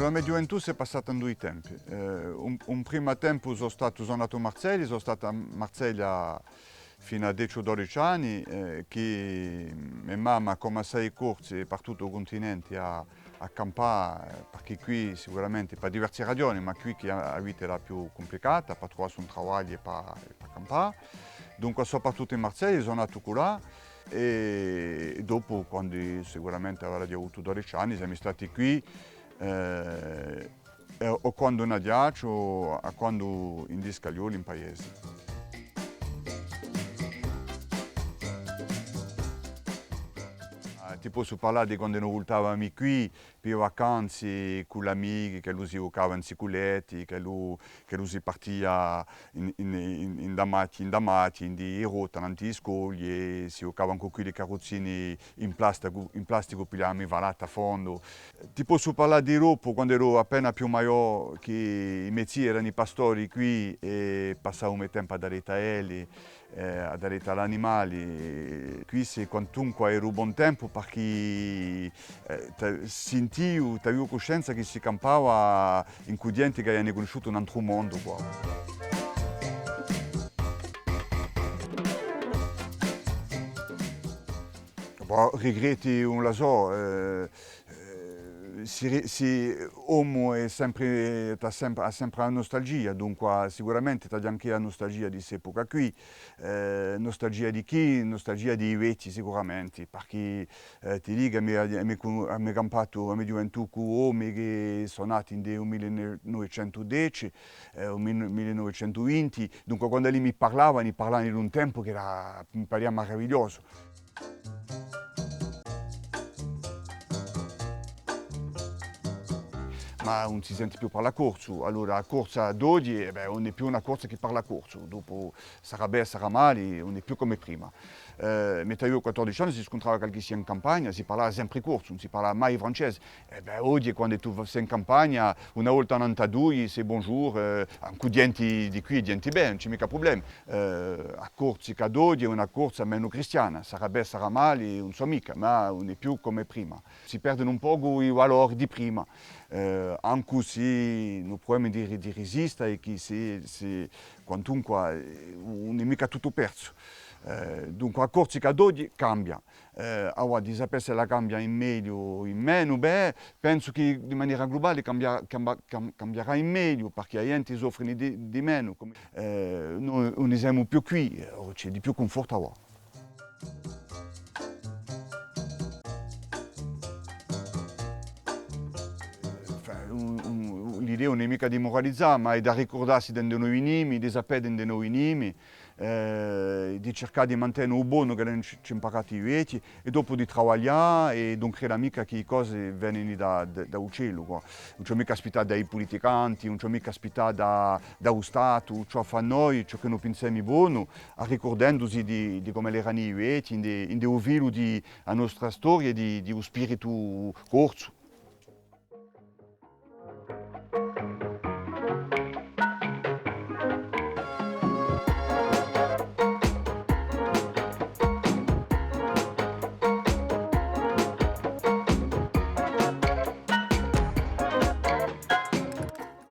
la mia gioventù si è passata in due tempi. Un primo tempo sono nato a Marsiglia, sono stato a Marsiglia fino a 10-12 anni, che mia mamma come sei corsi per tutto il continente a campare, perché qui sicuramente per diverse ragioni, ma qui che la vita era più complicata, per trovare un lavoro e per campare. Dunque soprattutto in Marsiglia sono nato là e dopo, quando sicuramente avrei avuto 12 anni, siamo stati qui o quando in Adiaccio o quando in Discaglioli in paese. Ti posso parlare di quando noi voltavamo qui per vacanze con gli amici, che lui si giocava in cicoletti, che lui si partiva in damati, in rotta, in scogli, e si giocava con quelle carrozzine in plastico per le valate a fondo. Ti posso parlare di dopo, quando ero appena più maggiore, che i miei erano i pastori qui e passavamo il tempo ad allevare ad allevare animali. Qui se quantunque ero buon tempo perché sentivo, avevo coscienza che si campava in cui gente che hanno conosciuto un altro mondo qua. Boh, regretti non lo so, uomo è sempre, ha sempre la nostalgia, dunque sicuramente c'è anche la nostalgia di quest'epoca qui, nostalgia di chi? Nostalgia di vecchi sicuramente, perché ti dico, mi campato a mia gioventù con uomini che sono nati nel 1910, 1920, dunque quando lì mi parlavano di un tempo che era, mi pareva meraviglioso. Ma non si sente più parlare corso, allora la corsa d'oggi non è più una corsa che parla corso, dopo sarà bene, sarà male, non è più come prima. Mentre io a 14 anni si scontrava qualche sia in campagna, si parlava sempre corso, non si parlava mai francese. Oggi quando tu sei in campagna, una volta in 92, sei bonjour, anche dienti di qui, dienti bene, non c'è mica problema. La corsa che d'oggi è una corsa meno cristiana, sarà bene, sarà male, non so mica, ma non è più come prima. Si perdono un po' i valori di prima. Anche se non problema di resistere e che se quantunque non è mica tutto perso. Dunque la Corsica d'oggi cambia, ora di sapere se la cambia in meglio o in meno, penso che di maniera globale cambierà in meglio perché la gente soffre di meno, noi non siamo più qui, c'è di più conforto ora. L'idea non è mica di moralizzare, ma è da ricordarsi dei noi inimi, di sapere dei noi inimi, di cercare di mantenere il buono che ci ha imparato i vecchi e dopo di lavorare e non credere mica che le cose vengono da cielo. Non c'è mica aspettato dai politicanti, non c'è mica aspettato dallo Stato, ciò fa noi, ciò che noi pensiamo buono, ricordandosi di come erano i vecchi, in un filo della nostra storia, di un spirito corso.